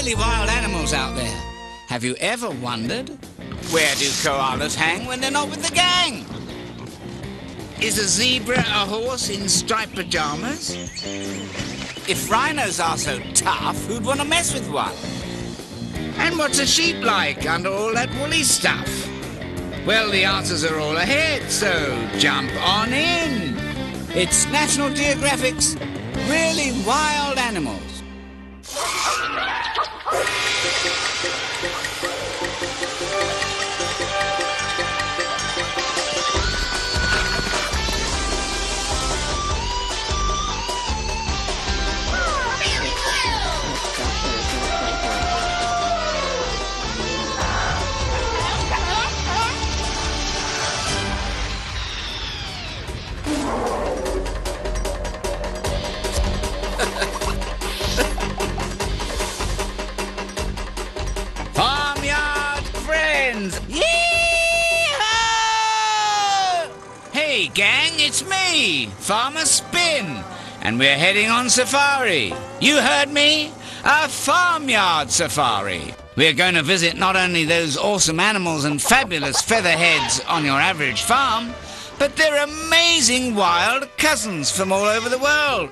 really wild animals out there. Have you ever wondered, where do koalas hang when they're not with the gang? Is a zebra a horse in striped pajamas? If rhinos are so tough, who'd want to mess with one? And what's a sheep like under all that woolly stuff? Well, the answers are all ahead, so jump on in. It's National Geographic's Really Wild Animals. Farmyard friends! Yee-haw! Hey gang, it's me, Farmer Spin, and we're heading on safari. You heard me? A farmyard safari. We're going to visit not only those awesome animals and fabulous featherheads on your average farm, but their amazing wild cousins from all over the world.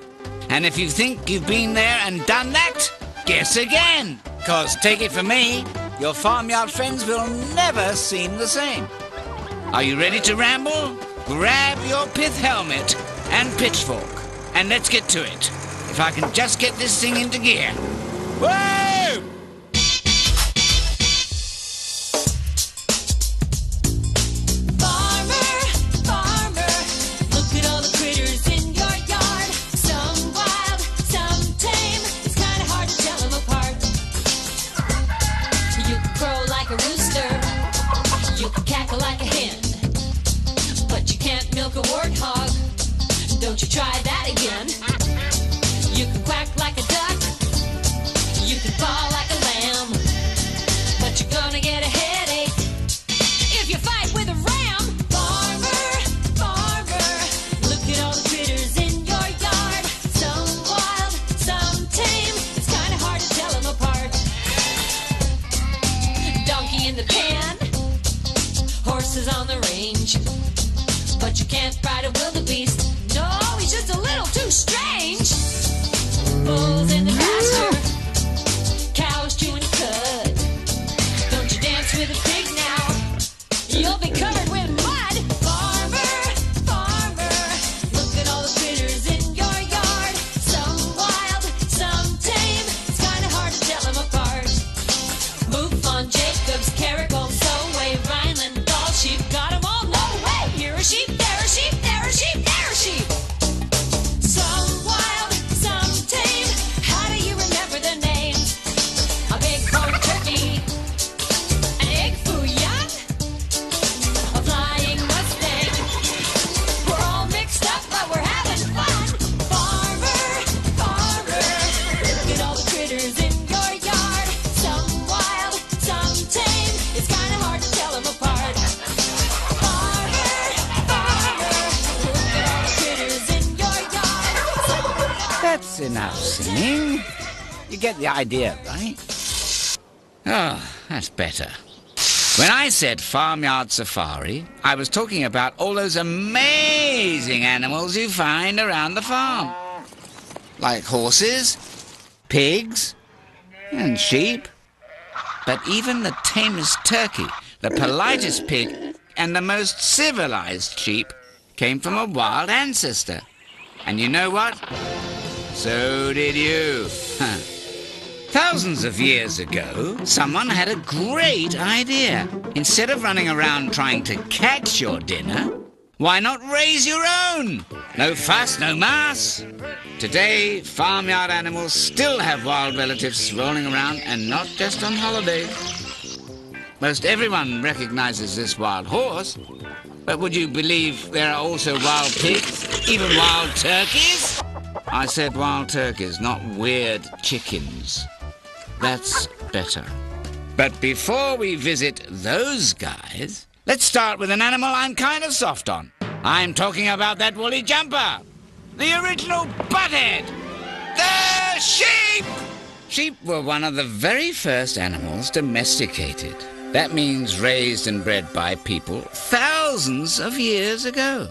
And if you think you've been there and done that, guess again. 'Cause take it from me, your farmyard friends will never seem the same. Are you ready to ramble? Grab your pith helmet and pitchfork, and let's get to it. If I can just get this thing into gear. Whoa! Don't you try that again. You can quack like a duck, you can bawl like a lamb, but you're gonna get a headache if you fight with a ram. Farmer, farmer, look at all the critters in your yard. Some wild, some tame, it's kinda hard to tell them apart. Donkey in the pen, horses on the range, but you can't ride a wildebeest. No, he's just a little too strange. Bulls in the pasture, cows chewing cud. Don't you dance with a pig now, you'll be covered with mud. Farmer, farmer, look at all the critters in your yard. Some wild, some tame, it's kinda hard to tell them apart. Mouflon, Jacobs, Caracol, Solway, Rhineland, Doll sheep, got 'em all, no way. Here a sheep, there a sheep, there a sheep, there a sheep. Some wild, some tame, how do you remember their names? A bighorn turkey, an egg foo young, a flying mustang. We're all mixed up, but we're having fun. Farmer, farmer, look at all the critters in your yard. Some wild, some tame, it's kinda hard to tell them apart. Farmer, farmer, look at all the critters in your yard. That's enough singing. You get the idea, right? Oh, that's better. When I said farmyard safari, I was talking about all those amazing animals you find around the farm. Like horses, pigs, and sheep. But even the tamest turkey, the politest pig, and the most civilized sheep came from a wild ancestor. And you know what? So did you. Thousands of years ago, someone had a great idea. Instead of running around trying to catch your dinner, why not raise your own? No fuss, no muss. Today, farmyard animals still have wild relatives rolling around, and not just on holidays. Most everyone recognizes this wild horse, but would you believe there are also wild pigs, even wild turkeys? I said wild turkeys, not weird chickens. That's better. But before we visit those guys, let's start with an animal I'm kind of soft on. I'm talking about that woolly jumper, the original butthead, the sheep! Sheep were one of the very first animals domesticated. That means raised and bred by people thousands of years ago.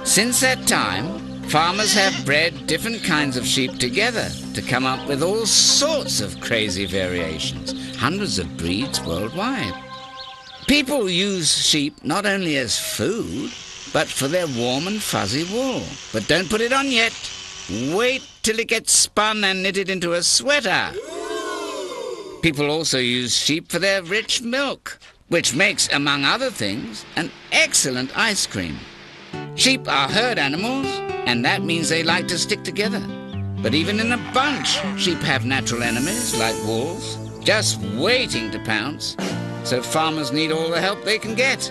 Since that time, farmers have bred different kinds of sheep together to come up with all sorts of crazy variations, hundreds of breeds worldwide. People use sheep not only as food, but for their warm and fuzzy wool. But don't put it on yet. Wait till it gets spun and knitted into a sweater. People also use sheep for their rich milk, which makes, among other things, an excellent ice cream. Sheep are herd animals, and that means they like to stick together. But even in a bunch, sheep have natural enemies like wolves, just waiting to pounce. So farmers need all the help they can get.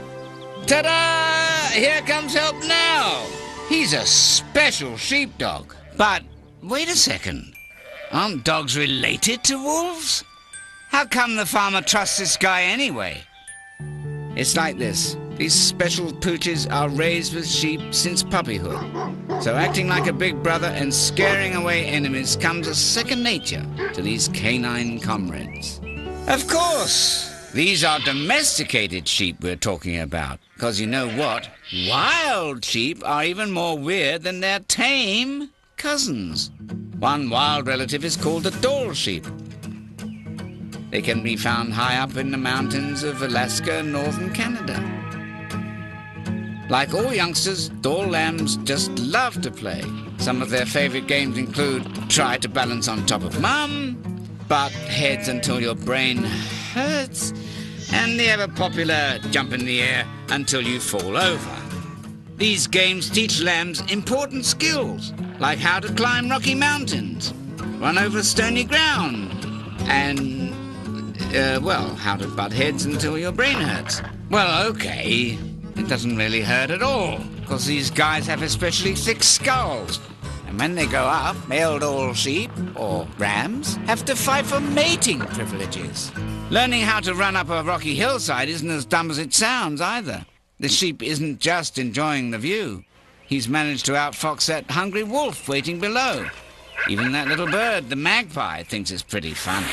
Ta-da! Here comes help now! He's a special sheepdog. But wait a second. Aren't dogs related to wolves? How come the farmer trusts this guy anyway? It's like this. These special pooches are raised with sheep since puppyhood. So acting like a big brother and scaring away enemies comes as second nature to these canine comrades. Of course, these are domesticated sheep we're talking about. Because you know what? Wild sheep are even more weird than their tame cousins. One wild relative is called a Dall sheep. They can be found high up in the mountains of Alaska and northern Canada. Like all youngsters, Dall lambs just love to play. Some of their favorite games include try to balance on top of mum, butt heads until your brain hurts, and the ever-popular jump in the air until you fall over. These games teach lambs important skills, like how to climb rocky mountains, run over stony ground, and how to butt heads until your brain hurts. Well, okay, it doesn't really hurt at all, because these guys have especially thick skulls. And when they grow up, male Dall sheep, or rams, have to fight for mating privileges. Learning how to run up a rocky hillside isn't as dumb as it sounds either. The sheep isn't just enjoying the view. He's managed to outfox that hungry wolf waiting below. Even that little bird, the magpie, thinks it's pretty funny.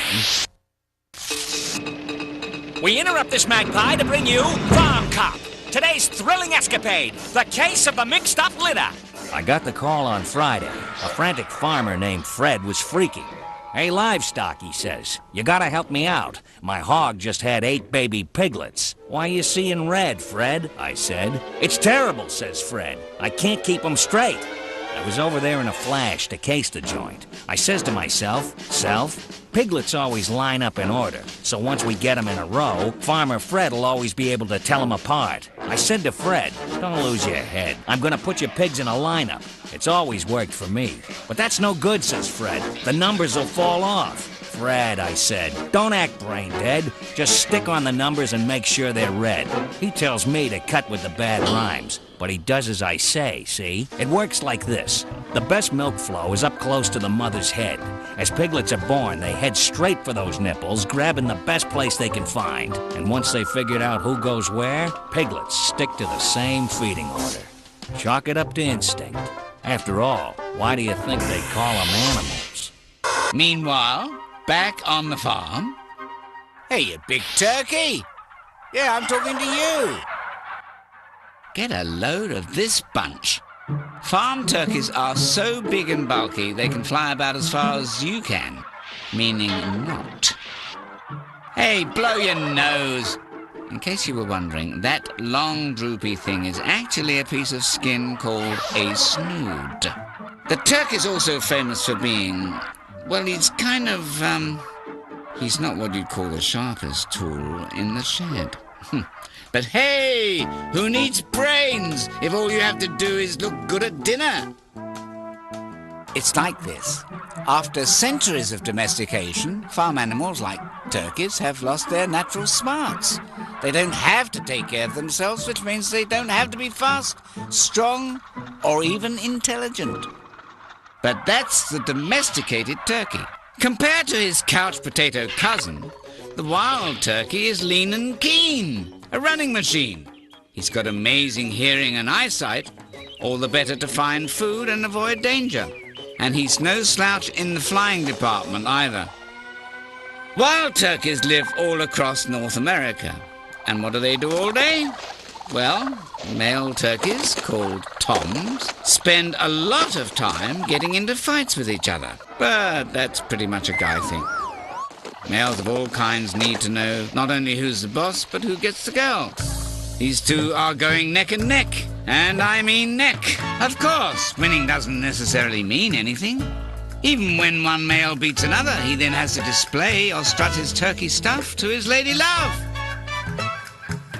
We interrupt this magpie to bring you Farm Cop, today's thrilling escapade, the case of the mixed-up litter. I got the call on Friday. A frantic farmer named Fred was freaking. Hey, livestock, he says, you gotta help me out. My hog just had 8 baby piglets. Why you seeing red, Fred? I said. It's terrible, says Fred. I can't keep 'em straight. I was over there in a flash to case the joint. I says to myself, piglets always line up in order, so once we get 'em in a row, Farmer Fred'll always be able to tell 'em apart. I said to Fred, don't lose your head. I'm gonna put your pigs in a lineup. It's always worked for me. But that's no good, says Fred. The numbers will fall off. Fred, I said, don't act brain dead. Just stick on the numbers and make sure they're red. He tells me to cut with the bad rhymes, but he does as I say, see? It works like this. The best milk flow is up close to the mother's head. As piglets are born, they head straight for those nipples, grabbing the best place they can find. And once they figured out who goes where, piglets stick to the same feeding order. Chalk it up to instinct. After all, why do you think they call them animals? Meanwhile, back on the farm. Hey, you big turkey! Yeah, I'm talking to you. Get a load of this bunch. Farm turkeys are so big and bulky they can fly about as far as you can, meaning not. Hey, blow your nose! In case you were wondering, that long droopy thing is actually a piece of skin called a snood. The turkey is also famous for being, well, he's kind of, he's not what you'd call the sharpest tool in the shed. But hey, who needs brains if all you have to do is look good at dinner? It's like this. After centuries of domestication, farm animals like turkeys have lost their natural smarts. They don't have to take care of themselves, which means they don't have to be fast, strong, or even intelligent. But that's the domesticated turkey. Compared to his couch potato cousin, the wild turkey is lean and keen, a running machine. He's got amazing hearing and eyesight, all the better to find food and avoid danger. And he's no slouch in the flying department either. Wild turkeys live all across North America. And what do they do all day? Well, male turkeys, called toms, spend a lot of time getting into fights with each other. But that's pretty much a guy thing. Males of all kinds need to know not only who's the boss, but who gets the girl. These two are going neck and neck. And I mean neck. Of course, winning doesn't necessarily mean anything. Even when one male beats another, he then has to display or strut his turkey stuff to his lady love.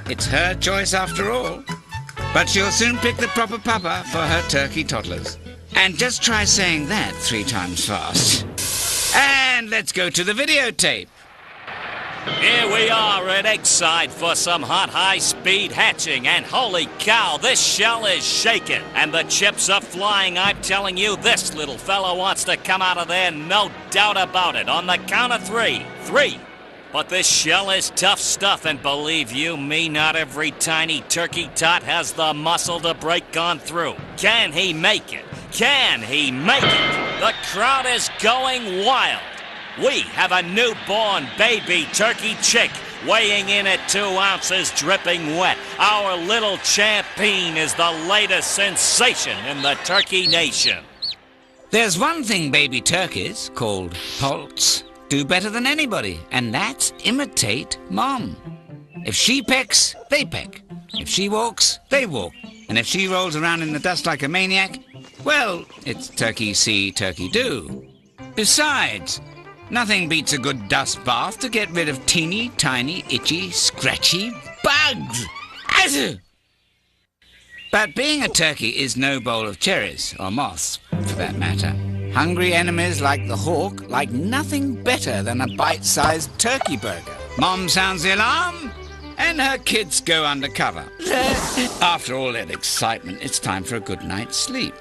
It's her choice after all. But she'll soon pick the proper papa for her turkey toddlers. And just try saying that 3 times fast. And let's go to the videotape. Here we are at Eggside for some hot high-speed hatching, and holy cow, this shell is shaking, and the chips are flying. I'm telling you, this little fellow wants to come out of there, no doubt about it, on the count of 3. 3. But this shell is tough stuff, and believe you me, not every tiny turkey tot has the muscle to break on through. Can he make it? Can he make it? The crowd is going wild. We have a newborn baby turkey chick weighing in at 2 ounces, dripping wet. Our little champion is the latest sensation in the turkey nation. There's one thing baby turkeys, called poults, do better than anybody, and that's imitate Mom. If she pecks, they peck. If she walks, they walk. And if she rolls around in the dust like a maniac, well, it's turkey see, turkey do. Besides, nothing beats a good dust bath to get rid of teeny, tiny, itchy, scratchy bugs. Azoo! But being a turkey is no bowl of cherries, or moths, for that matter. Hungry enemies like the hawk like nothing better than a bite-sized turkey burger. Mom sounds the alarm, and her kids go undercover. After all that excitement, it's time for a good night's sleep.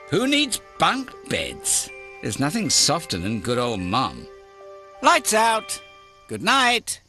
Who needs bunk beds? There's nothing softer than good old Mom. Lights out. Good night.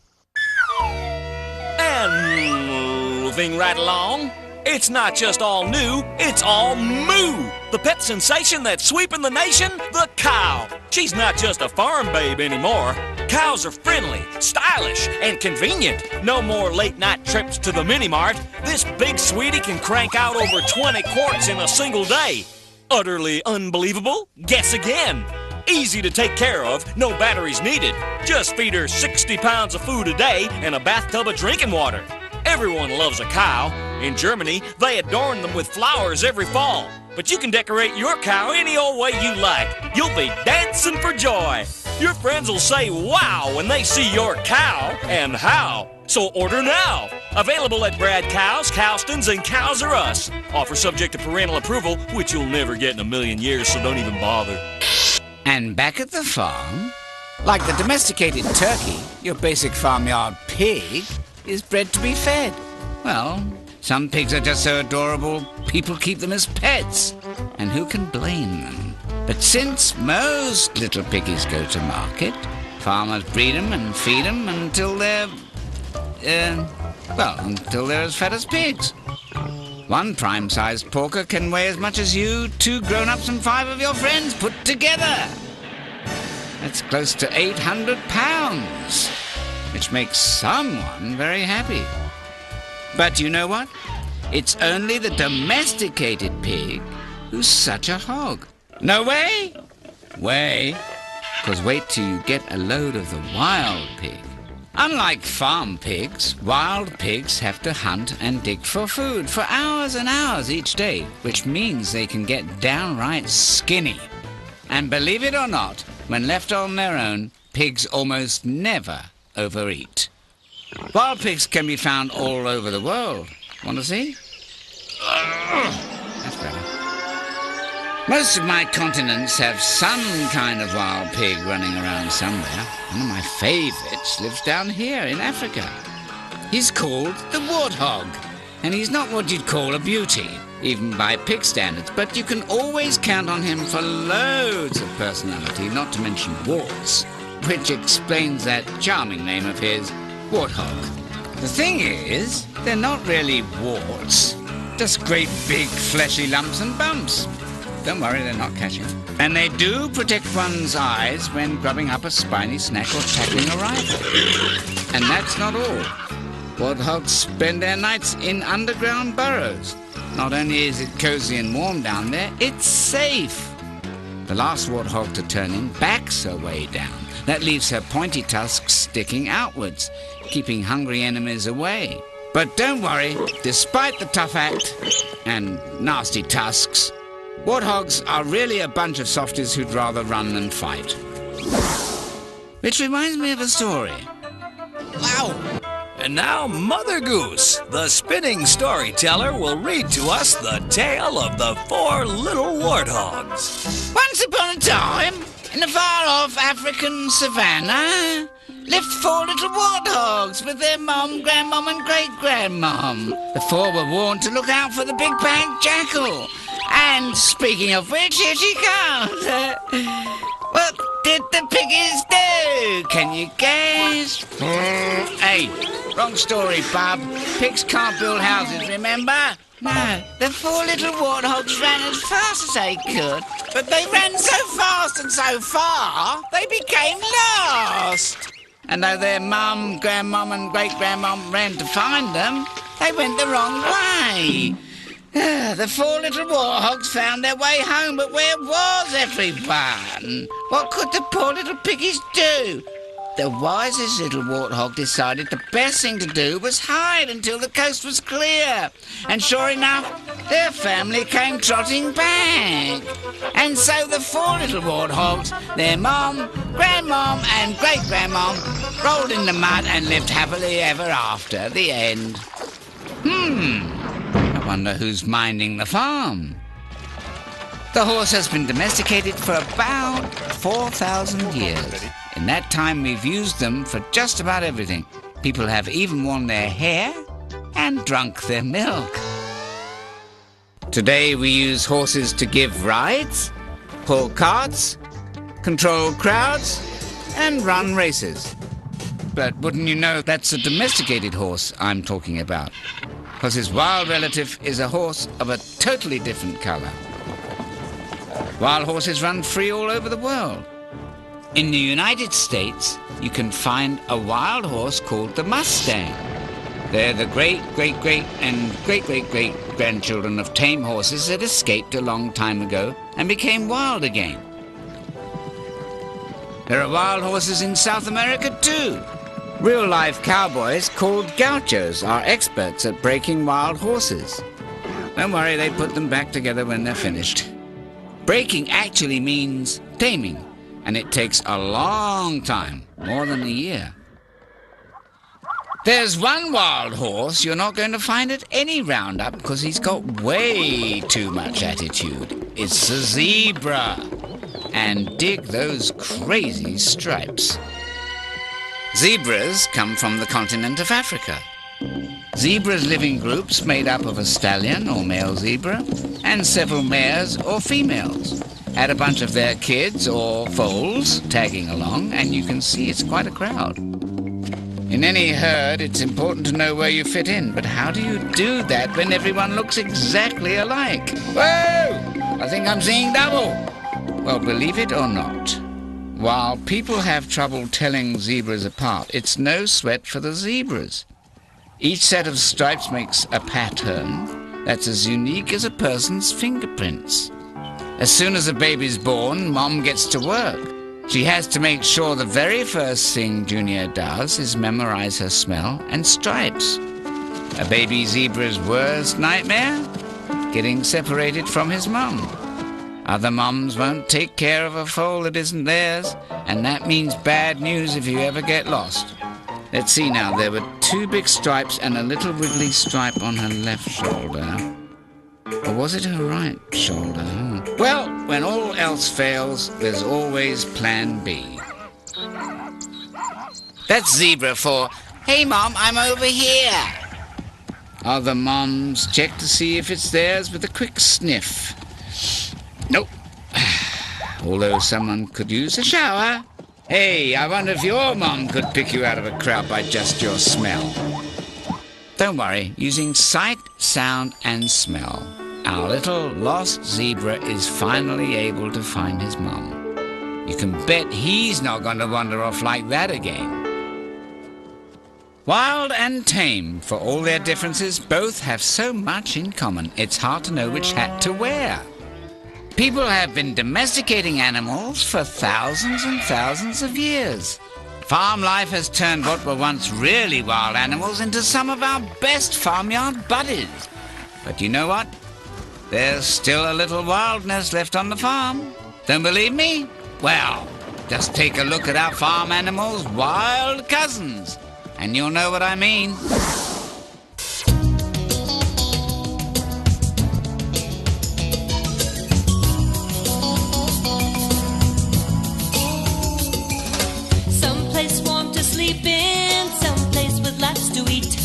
And moving right along, it's not just all new, it's all moo. The pet sensation that's sweeping the nation, the cow. She's not just a farm babe anymore. Cows are friendly, stylish, and convenient. No more late-night trips to the mini-mart. This big sweetie can crank out over 20 quarts in a single day. Utterly unbelievable? Guess again. Easy to take care of, no batteries needed. Just feed her 60 pounds of food a day and a bathtub of drinking water. Everyone loves a cow. In Germany, they adorn them with flowers every fall. But you can decorate your cow any old way you like. You'll be dancing for joy. Your friends will say wow when they see your cow, and how. So order now. Available at Brad Cows, Cowston's, and Cows R Us. Offer subject to parental approval, which you'll never get in a million years, so don't even bother. And back at the farm, like the domesticated turkey, your basic farmyard pig is bred to be fed. Well, some pigs are just so adorable, people keep them as pets. And who can blame them? But since most little piggies go to market, farmers breed them and feed them until they're, until they're as fat as pigs. One prime-sized porker can weigh as much as you 2 grown-ups and 5 of your friends put together. That's close to 800 pounds, which makes someone very happy. But you know what? It's only the domesticated pig who's such a hog. No way? Way. 'Cause wait till you get a load of the wild pig. Unlike farm pigs, wild pigs have to hunt and dig for food for hours and hours each day, which means they can get downright skinny. And believe it or not, when left on their own, pigs almost never overeat. Wild pigs can be found all over the world. Want to see? That's better. Most of my continents have some kind of wild pig running around somewhere. One of my favorites lives down here in Africa. He's called the warthog, and he's not what you'd call a beauty, even by pig standards, but you can always count on him for loads of personality, not to mention warts, which explains that charming name of his, warthog. The thing is, they're not really warts, just great big fleshy lumps and bumps. don't worry, they're not catching. And they do protect one's eyes when grubbing up a spiny snack or tackling a rifle. And that's not all. Warthogs spend their nights in underground burrows. Not only is it cozy and warm down there, it's safe. The last warthog to turn in backs her way down. That leaves her pointy tusks sticking outwards, keeping hungry enemies away. But don't worry, despite the tough act and nasty tusks, warthogs are really a bunch of softies who'd rather run than fight. Which reminds me of a story. Wow! And now Mother Goose, the spinning storyteller, will read to us the tale of the 4 little warthogs. Once upon a time, in a far-off African savannah, lived 4 little warthogs with their mom, grandmom and great-grandmom. The 4 were warned to look out for the big bad jackal. And speaking of which, here she comes. What did the piggies do? Can you guess? Hey, wrong story, bub. Pigs can't build houses, remember? No, the 4 little warthogs ran as fast as they could, but they ran so fast and so far, they became lost. And though their mum, grandmum and great-grandmum ran to find them, they went the wrong way. The 4 little warthogs found their way home, but where was everyone? What could the poor little piggies do? The wisest little warthog decided the best thing to do was hide until the coast was clear. And sure enough, their family came trotting back. And so the 4 little warthogs, their mom, grandmom and great-grandmom, rolled in the mud and lived happily ever after. The end. I wonder who's minding the farm. The horse has been domesticated for about 4,000 years. In that time, we've used them for just about everything. People have even worn their hair and drunk their milk. Today, we use horses to give rides, pull carts, control crowds, and run races. But wouldn't you know that's a domesticated horse I'm talking about? Because his wild relative is a horse of a totally different color. Wild horses run free all over the world. In the United States, you can find a wild horse called the Mustang. They're the great-great-great and great-great-great-grandchildren of tame horses that escaped a long time ago and became wild again. There are wild horses in South America too. Real-life cowboys called gauchos are experts at breaking wild horses. Don't worry, they put them back together when they're finished. Breaking actually means taming, and it takes a long time, more than a year. There's one wild horse you're not going to find at any roundup because he's got way too much attitude. It's the zebra. And dig those crazy stripes. Zebras come from the continent of Africa. Zebras live in groups made up of a stallion or male zebra and several mares or females. Add a bunch of their kids or foals tagging along and you can see it's quite a crowd. In any herd, it's important to know where you fit in, but how do you do that when everyone looks exactly alike? Whoa! I think I'm seeing double. Well, believe it or not, while people have trouble telling zebras apart, it's no sweat for the zebras. Each set of stripes makes a pattern that's as unique as a person's fingerprints. As soon as a baby's born, Mom gets to work. She has to make sure the very first thing Junior does is memorize her smell and stripes. A baby zebra's worst nightmare? Getting separated from his mom. Other moms won't take care of a foal that isn't theirs, and that means bad news if you ever get lost. Let's see now, there were 2 big stripes and a little wiggly stripe on her left shoulder. Or was it her right shoulder? Well, when all else fails, there's always plan B. That's zebra for, "Hey Mom, I'm over here." Other moms check to see if it's theirs with a quick sniff. Nope. Although someone could use a shower. Hey, I wonder if your mom could pick you out of a crowd by just your smell. Don't worry, using sight, sound and smell, Our little lost zebra is finally able to find his mum. You can bet he's not going to wander off like that again. Wild and tame, for all their differences, both have so much in common, it's hard to know which hat to wear. People have been domesticating animals for thousands and thousands of years. Farm life has turned what were once really wild animals into some of our best farmyard buddies. But you know what? There's still a little wildness left on the farm. Don't believe me? Well, just take a look at our farm animals' wild cousins, and you'll know what I mean. Someplace warm to sleep in, someplace with lots to eat.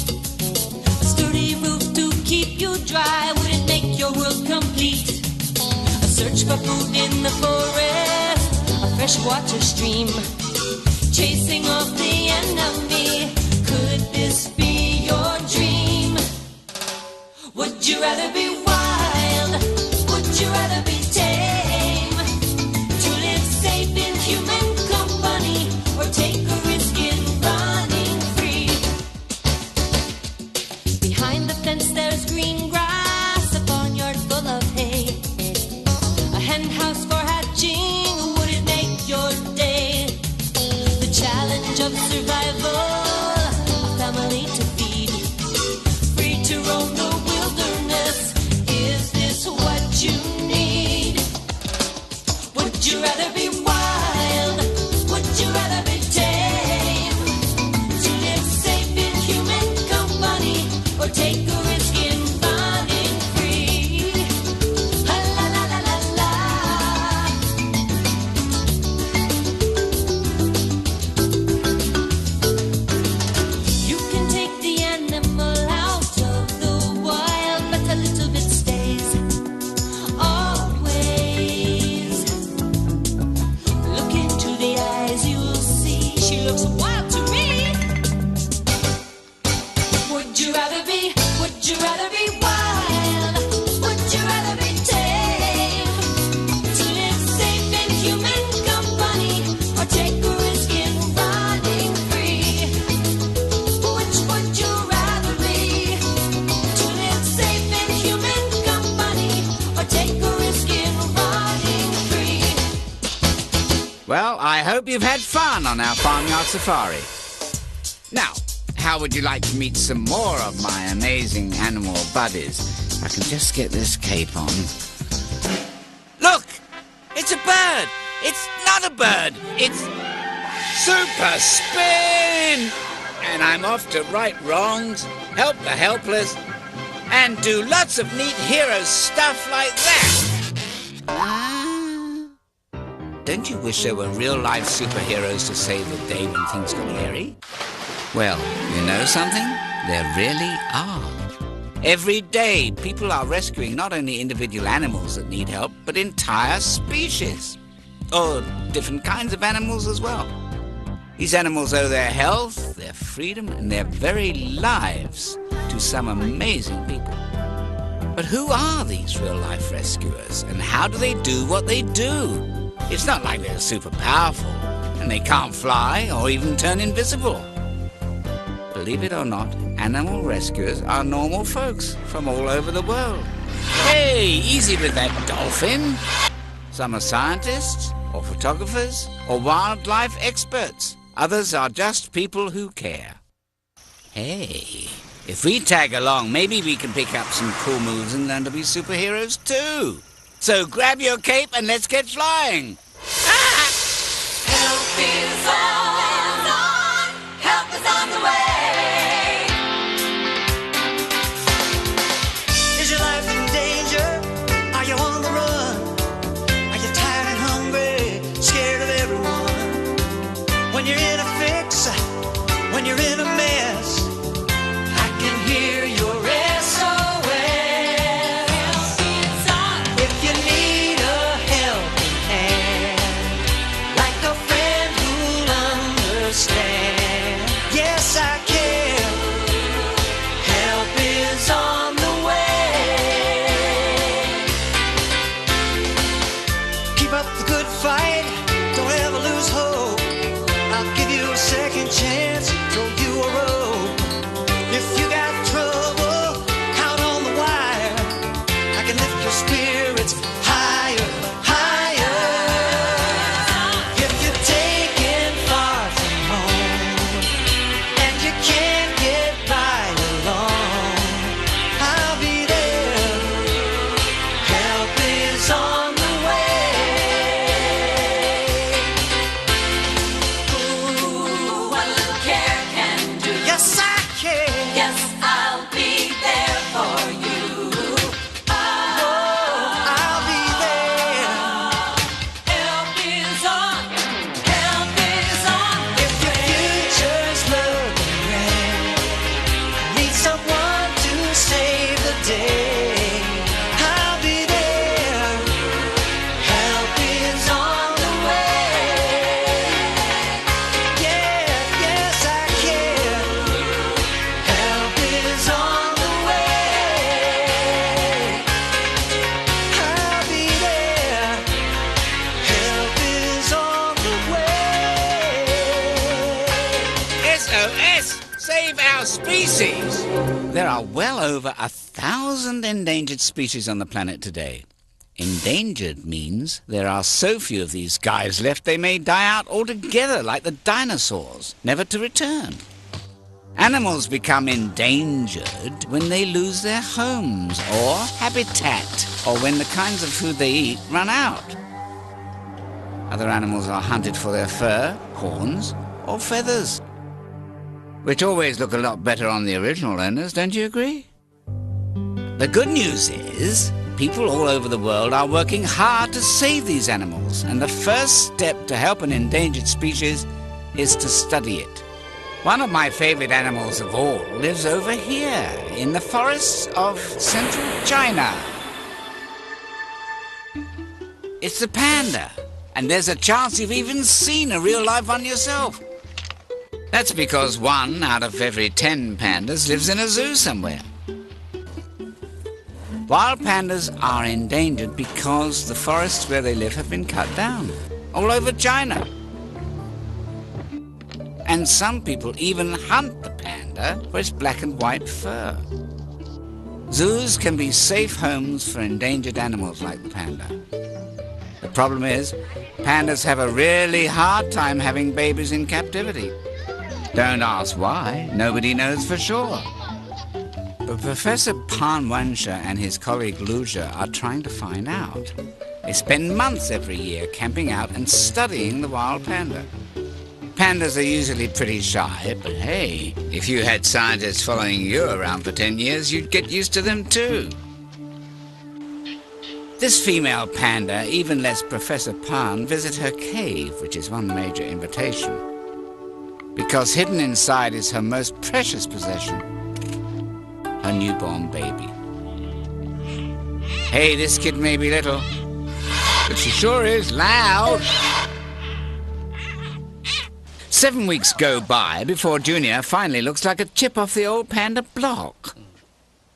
A sturdy roof to keep you dry wouldn't make your world complete. A search for food in the forest, a freshwater stream, chasing off the enemy. Could this be your dream? Would you rather be wild? Would you rather be tame? To live safe in human company, or take a risk in running free? Behind the fence there's green grass, a barnyard full of hay, a hen house for hatching. Would it make your day? The challenge of survival, a family to feed, free to roam the wilderness. Is this what you need? Would you rather be wild? Would you rather be tame? To live safe in human company, or take a risk in running free? La la la la la la. You can take the animal out of the wild, but a little bit stays always. Look into the eyes, you'll see she looks wild to me. Would you rather be wild? Would you rather be tame? To live safe in human company, or take a risk in running free? Which would you rather be? To live safe in human company, or take a risk in running free? Well, I hope you've had fun on our farmyard safari. Now, how would you like to meet some more of my amazing animal buddies? If I can just get this cape on. Look! It's a bird! It's not a bird! It's Super Spin! And I'm off to right wrongs, help the helpless, and do lots of neat hero stuff like that. Don't you wish there were real-life superheroes to save the day when things got hairy? Well, you know something? There really are. Every day, people are rescuing not only individual animals that need help, but entire species. Or different kinds of animals as well. These animals owe their health, their freedom, and their very lives to some amazing people. But who are these real-life rescuers, and how do they do what they do? It's not like they're super powerful, and they can't fly or even turn invisible. Believe it or not, animal rescuers are normal folks from all over the world. Hey, easy with that dolphin. Some are scientists, or photographers, or wildlife experts. Others are just people who care. Hey, if we tag along, maybe we can pick up some cool moves and learn to be superheroes too. So grab your cape and let's get flying. Ah! Help is on, help is on the way. Is your life in danger? Are you on the run? Are you tired and hungry, scared of everyone? When you're in a fix, when you're in a mess, I can hear your SOS. If you need a helping hand, like a friend who'll any chance, throw you a rope. If you got trouble, count on the wire. I can lift your spirits higher, higher. If you're taken far from home and you can't get by alone, I'll be there. Help is on the way. Ooh, what a little care can do. Yes, I can. Yes, I'll be there for you. I'll be there. Help is on. Help is on. If your future's looking red, need someone to save the day, I'll be there. Help is on the way. Yeah, yes I can. Help is on the way. I'll be there. Help is on the way. SOS! Save our species! There are well over 1,000 endangered species on the planet today. Endangered means there are so few of these guys left they may die out altogether like the dinosaurs, never to return. Animals become endangered when they lose their homes or habitat, or when the kinds of food they eat run out. Other animals are hunted for their fur, horns, or feathers, which always look a lot better on the original owners, don't you agree? The good news is, people all over the world are working hard to save these animals, and the first step to help an endangered species is to study it. One of my favorite animals of all lives over here, in the forests of central China. It's the panda, and there's a chance you've even seen a real live one yourself. That's because 1 out of every 10 pandas lives in a zoo somewhere. Wild pandas are endangered because the forests where they live have been cut down, all over China. And some people even hunt the panda for its black and white fur. Zoos can be safe homes for endangered animals like the panda. The problem is, pandas have a really hard time having babies in captivity. Don't ask why, nobody knows for sure. But Professor Pan Wansha and his colleague Luja are trying to find out. They spend months every year camping out and studying the wild panda. Pandas are usually pretty shy, but hey, if you had scientists following you around for 10 years, you'd get used to them too. This female panda even lets Professor Pan visit her cave, which is one major invitation, because hidden inside is her most precious possession, her newborn baby. Hey, this kid may be little, but she sure is loud. 7 weeks go by before Junior finally looks like a chip off the old panda block.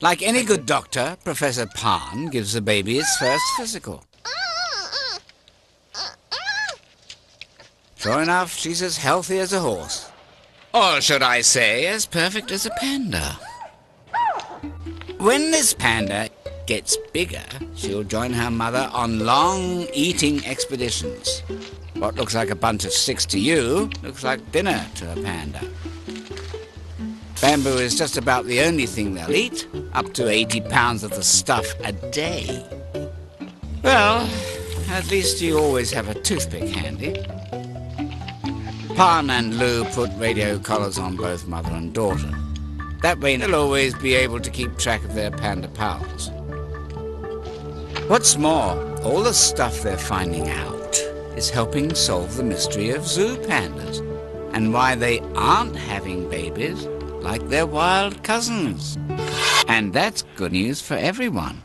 Like any good doctor, Professor Pan gives the baby its first physical. Sure enough, she's as healthy as a horse. Or should I say, as perfect as a panda. When this panda gets bigger, she'll join her mother on long eating expeditions. What looks like a bunch of sticks to you looks like dinner to a panda. Bamboo is just about the only thing they'll eat, up to 80 pounds of the stuff a day. Well, at least you always have a toothpick handy. Pan and Lou put radio collars on both mother and daughter. That way they'll always be able to keep track of their panda pals. What's more, all the stuff they're finding out is helping solve the mystery of zoo pandas and why they aren't having babies like their wild cousins. And that's good news for everyone.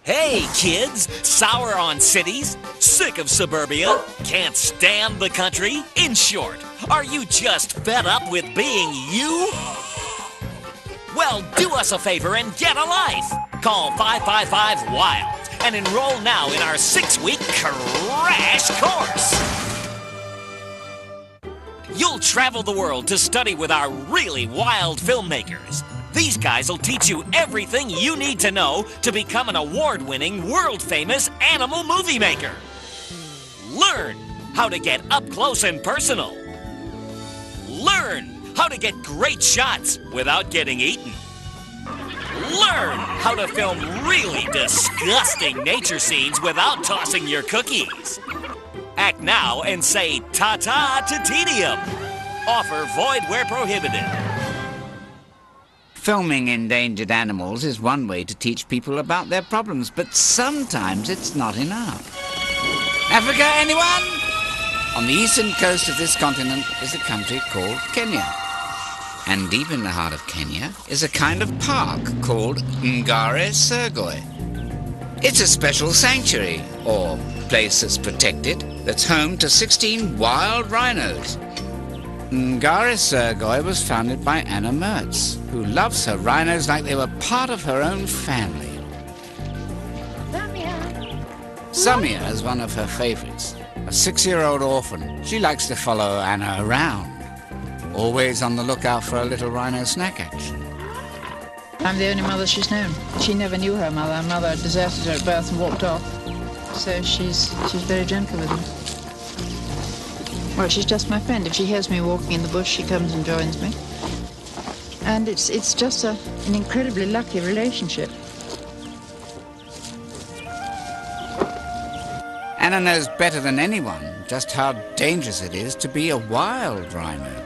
Hey, kids! Sour on cities? Sick of suburbia? Can't stand the country? In short, are you just fed up with being you? Well, do us a favor and get a life. Call 555-WILD and enroll now in our 6-week crash course. You'll We'll travel the world to study with our really wild filmmakers. These guys will teach you everything you need to know to become an award-winning, world-famous animal movie maker. Learn how to get up close and personal. Learn how to get great shots without getting eaten. Learn how to film really disgusting nature scenes without tossing your cookies. Act now and say ta-ta to tedium. Offer void where prohibited. Filming endangered animals is one way to teach people about their problems, but sometimes it's not enough. Africa, anyone? On the eastern coast of this continent is a country called Kenya. And deep in the heart of Kenya is a kind of park called Ngare Sergoi. It's a special sanctuary, or place that's protected, that's home to 16 wild rhinos. Ngare Sergoi was founded by Anna Mertz, who loves her rhinos like they were part of her own family. Samia is one of her favorites, a 6-year-old orphan. She likes to follow Anna around, always on the lookout for a little rhino snack action. I'm the only mother she's known. She never knew her mother. Her mother deserted her at birth and walked off. So she's very gentle with me. Well, she's just my friend. If she hears me walking in the bush, she comes and joins me. And it's just an incredibly lucky relationship. Anna knows better than anyone just how dangerous it is to be a wild rhino.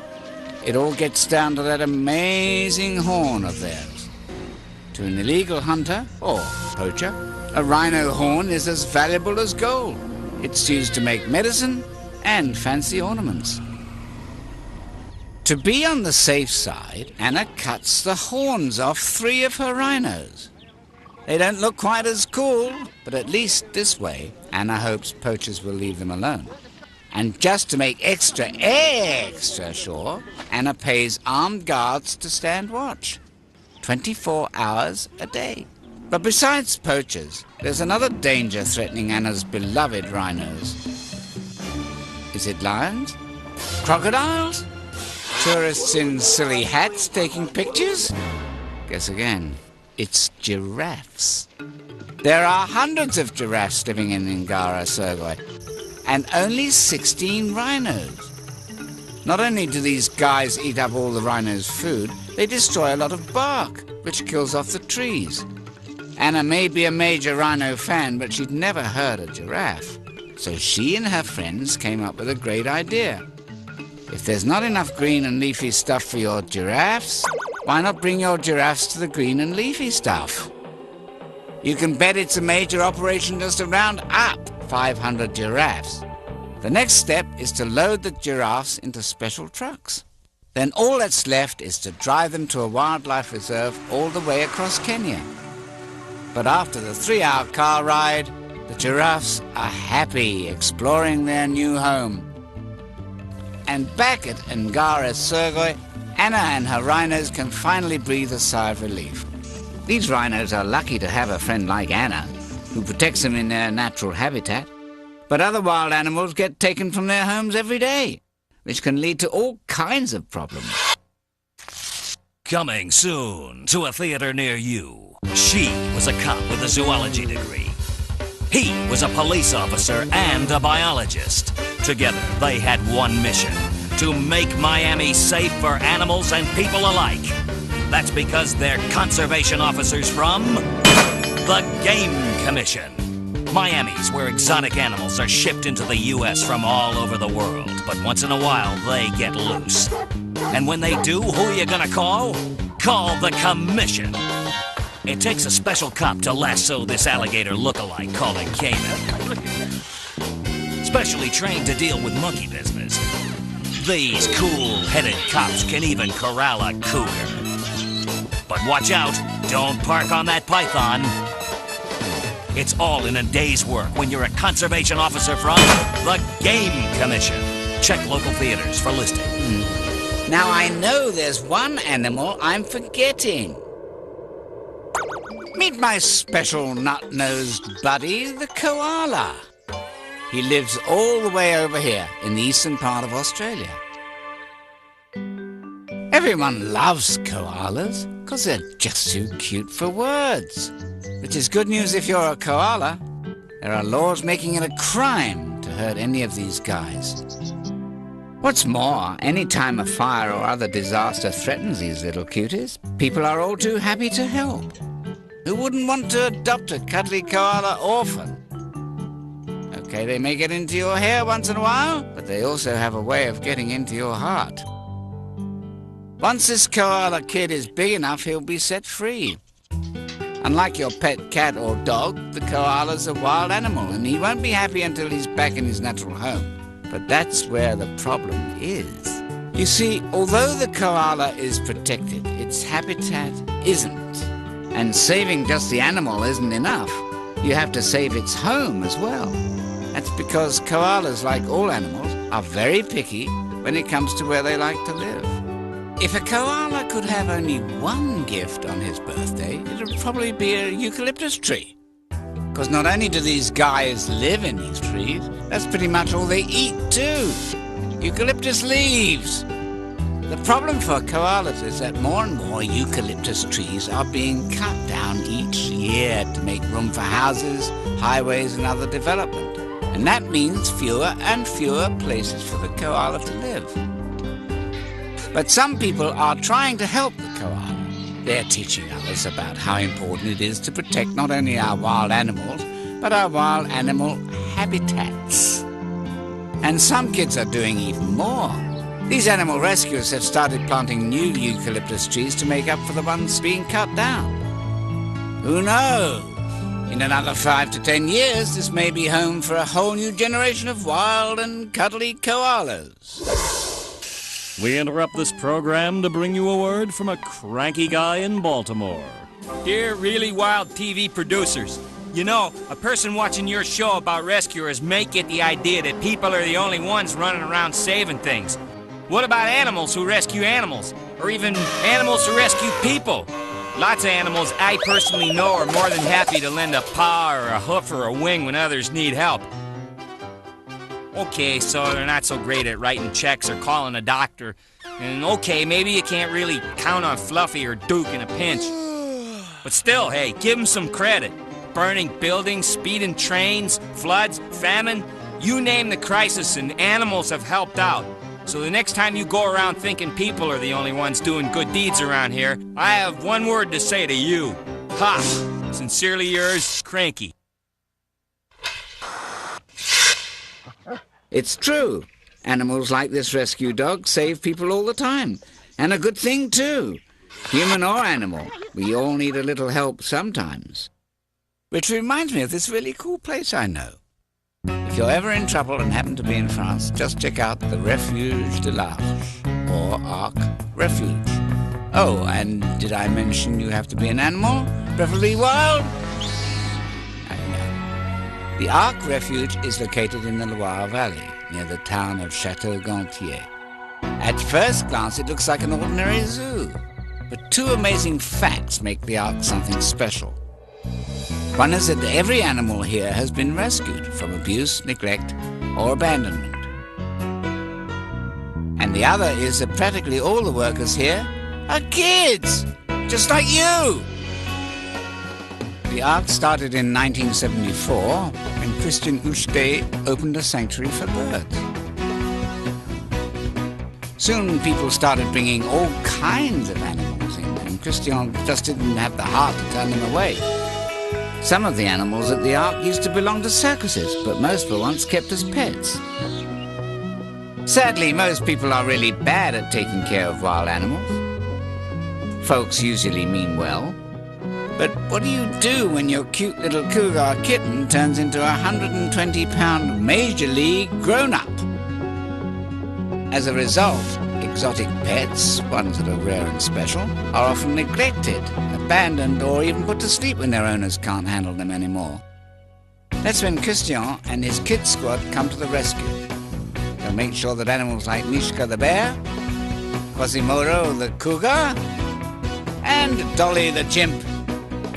It all gets down to that amazing horn of theirs. To an illegal hunter, or poacher, a rhino horn is as valuable as gold. It's used to make medicine and fancy ornaments. To be on the safe side, Anna cuts the horns off 3 of her rhinos. They don't look quite as cool, but at least this way, Anna hopes poachers will leave them alone. And just to make extra sure, Anna pays armed guards to stand watch. 24 hours a day. But besides poachers, there's another danger threatening Anna's beloved rhinos. Is it lions? Crocodiles? Tourists in silly hats taking pictures? Guess again. It's giraffes. There are hundreds of giraffes living in Ngare Sergoi, and only 16 rhinos. Not only do these guys eat up all the rhinos' food, they destroy a lot of bark, which kills off the trees. Anna may be a major rhino fan, but she'd never heard a giraffe. So she and her friends came up with a great idea. If there's not enough green and leafy stuff for your giraffes, why not bring your giraffes to the green and leafy stuff? You can bet it's a major operation just to round up 500 giraffes. The next step is to load the giraffes into special trucks. Then all that's left is to drive them to a wildlife reserve all the way across Kenya. But after the 3-hour car ride, the giraffes are happy exploring their new home. And back at Ngare Sergoi, Anna and her rhinos can finally breathe a sigh of relief. These rhinos are lucky to have a friend like Anna, who protects them in their natural habitat. But other wild animals get taken from their homes every day, which can lead to all kinds of problems. Coming soon to a theater near you. She was a cop with a zoology degree. He was a police officer and a biologist. Together, they had one mission: to make Miami safe for animals and people alike. That's because they're conservation officers from the Game Commission. Miami's where exotic animals are shipped into the U.S. from all over the world, but once in a while they get loose. And when they do, who are you gonna call? Call the Commission. It takes a special cop to lasso this alligator look-alike called a caiman. Specially trained to deal with monkey business. These cool-headed cops can even corral a cougar. But watch out, don't park on that python. It's all in a day's work when you're a conservation officer from the Game Commission. Check local theaters for listing. Now I know there's one animal I'm forgetting. Meet my special nut-nosed buddy, the koala. He lives all the way over here in the eastern part of Australia. Everyone loves koalas because they're just too cute for words. Which is good news if you're a koala. There are laws making it a crime to hurt any of these guys. What's more, any time a fire or other disaster threatens these little cuties, people are all too happy to help. Who wouldn't want to adopt a cuddly koala orphan? Okay, they may get into your hair once in a while, but they also have a way of getting into your heart. Once this koala kid is big enough, he'll be set free. Unlike your pet cat or dog, the koala's a wild animal, and he won't be happy until he's back in his natural home. But that's where the problem is. You see, although the koala is protected, its habitat isn't. And saving just the animal isn't enough. You have to save its home as well. That's because koalas, like all animals, are very picky when it comes to where they like to live. If a koala could have only one gift on his birthday, it would probably be a eucalyptus tree. Because not only do these guys live in these trees, that's pretty much all they eat too. Eucalyptus leaves. The problem for koalas is that more and more eucalyptus trees are being cut down each year to make room for houses, highways and other development. And that means fewer and fewer places for the koala to live. But some people are trying to help the koala. They're teaching others about how important it is to protect not only our wild animals, but our wild animal habitats. And some kids are doing even more. These animal rescuers have started planting new eucalyptus trees to make up for the ones being cut down. Who knows? In another 5 to 10 years, this may be home for a whole new generation of wild and cuddly koalas. We interrupt this program to bring you a word from a cranky guy in Baltimore. Dear really wild TV producers, you know, a person watching your show about rescuers may get the idea that people are the only ones running around saving things. What about animals who rescue animals? Or even animals who rescue people? Lots of animals I personally know are more than happy to lend a paw or a hoof or a wing when others need help. Okay, so they're not so great at writing checks or calling a doctor. And okay, maybe you can't really count on Fluffy or Duke in a pinch. But still, hey, give them some credit. Burning buildings, speeding trains, floods, famine, you name the crisis and animals have helped out. So the next time you go around thinking people are the only ones doing good deeds around here, I have one word to say to you. Ha! Sincerely yours, Cranky. It's true. Animals like this rescue dog save people all the time. And a good thing too. Human or animal, we all need a little help sometimes. Which reminds me of this really cool place I know. If you're ever in trouble and happen to be in France, just check out the Refuge de l'Arche, or Ark Refuge. Oh, and did I mention you have to be an animal? Preferably wild? I know. The Ark Refuge is located in the Loire Valley, near the town of Château-Gontier. At first glance, it looks like an ordinary zoo. But two amazing facts make the Ark something special. One is that every animal here has been rescued from abuse, neglect, or abandonment. And the other is that practically all the workers here are kids, just like you. The Ark started in 1974 when Christian Uchte opened a sanctuary for birds. Soon people started bringing all kinds of animals in, and Christian just didn't have the heart to turn them away. Some of the animals at the Ark used to belong to circuses, but most were once kept as pets. Sadly, most people are really bad at taking care of wild animals. Folks usually mean well. But what do you do when your cute little cougar kitten turns into a 120-pound major league grown-up? As a result, exotic pets, ones that are rare and special, are often neglected, abandoned, or even put to sleep when their owners can't handle them anymore. That's when Christian and his kid squad come to the rescue. They'll make sure that animals like Mishka the bear, Quasimodo the cougar, and Dolly the chimp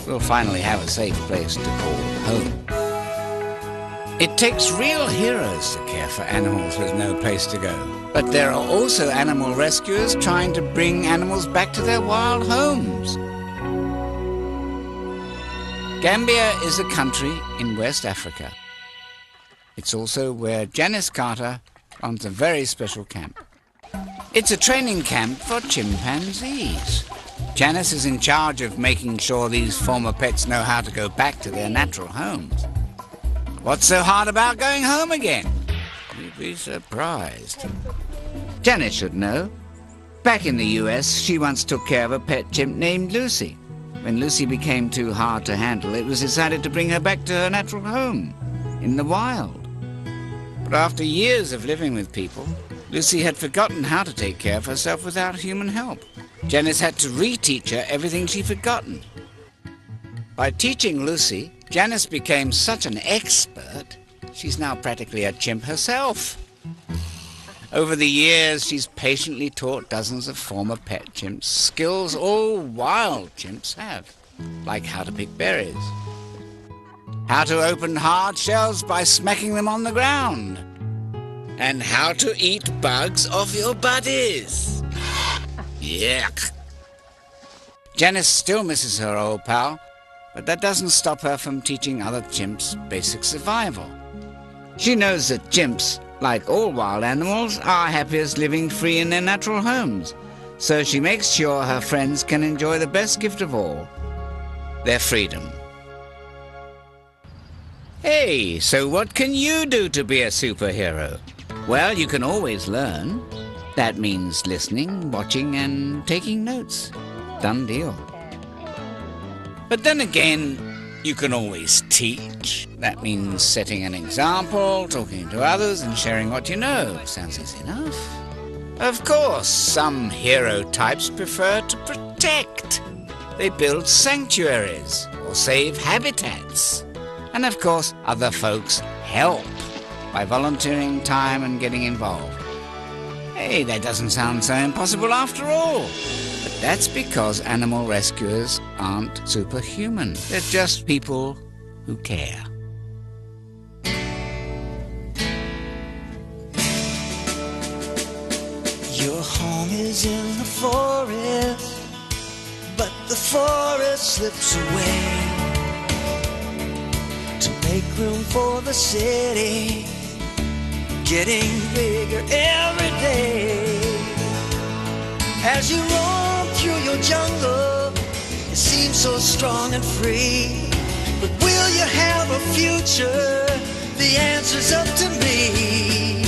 will finally have a safe place to call home. It takes real heroes to care for animals with no place to go. But there are also animal rescuers trying to bring animals back to their wild homes. Gambia is a country in West Africa. It's also where Janice Carter runs a very special camp. It's a training camp for chimpanzees. Janice is in charge of making sure these former pets know how to go back to their natural homes. What's so hard about going home again? You'd be surprised. Janice should know. Back in the US, she once took care of a pet chimp named Lucy. When Lucy became too hard to handle, it was decided to bring her back to her natural home, in the wild. But after years of living with people, Lucy had forgotten how to take care of herself without human help. Janice had to reteach her everything she'd forgotten. By teaching Lucy, Janice became such an expert, she's now practically a chimp herself. Over the years, she's patiently taught dozens of former pet chimps skills all wild chimps have, like how to pick berries, how to open hard shells by smacking them on the ground, and how to eat bugs off your buddies. Yuck. Janice still misses her old pal, but that doesn't stop her from teaching other chimps basic survival. She knows that chimps, like all wild animals, are happiest living free in their natural homes, so she makes sure her friends can enjoy the best gift of all, their freedom. Hey, so what can you do to be a superhero? Well, you can always learn. That means listening, watching, and taking notes. Done deal. But then again, you can always teach. That means setting an example, talking to others, and sharing what you know. Sounds easy enough. Of course, some hero types prefer to protect. They build sanctuaries or save habitats. And of course, other folks help by volunteering time and getting involved. Hey, that doesn't sound so impossible after all. But that's because animal rescuers aren't superhuman. They're just people who care. Your home is in the forest, but the forest slips away to make room for the city, getting bigger every day. As you roam through your jungle, it seems so strong and free. But will you have a future? The answer's up to me.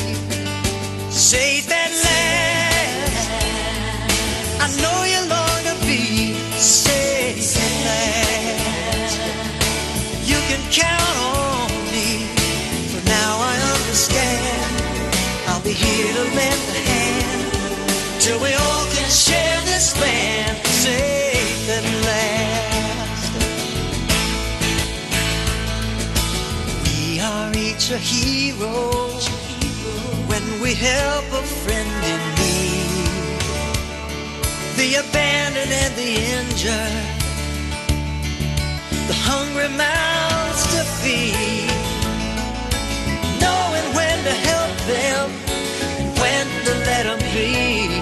Save that land, I know you long to be. Save that land, you can count on me. For now I understand, I'll be here to lend a hand till we all can share this land. Safe at last. We are each a hero when we help a friend in need, the abandoned and the injured, the hungry mouths to feed, knowing when to help them and when to let them be.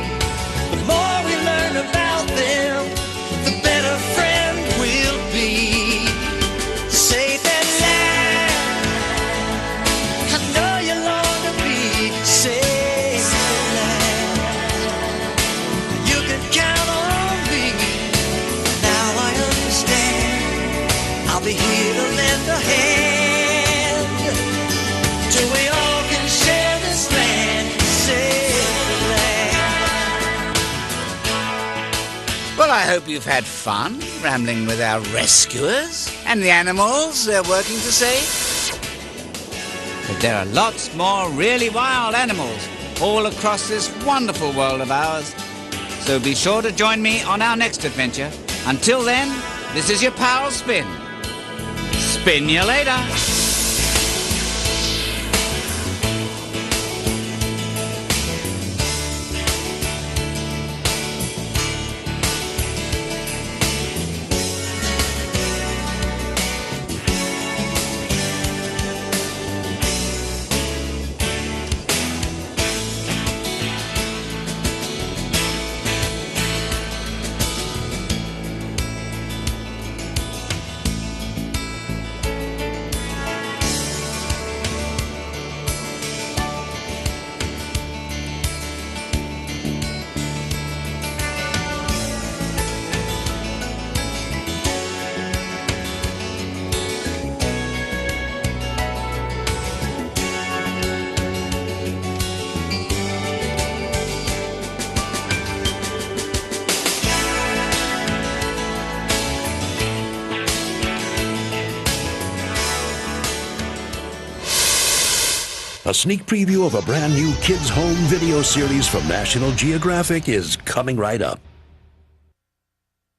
The more we learn about them, the better friend we'll be. Save that land, I know you long to be. Save that land, you can count on me. Now I understand, I'll be here to lend a hand till we all can share this land. Save the land. Well, I hope you've had fun rambling with our rescuers and the animals they're working to save. But there are lots more really wild animals all across this wonderful world of ours. So be sure to join me on our next adventure. Until then, this is your pal Spin. Spin you later. A sneak preview of a brand new kids' home video series from National Geographic is coming right up.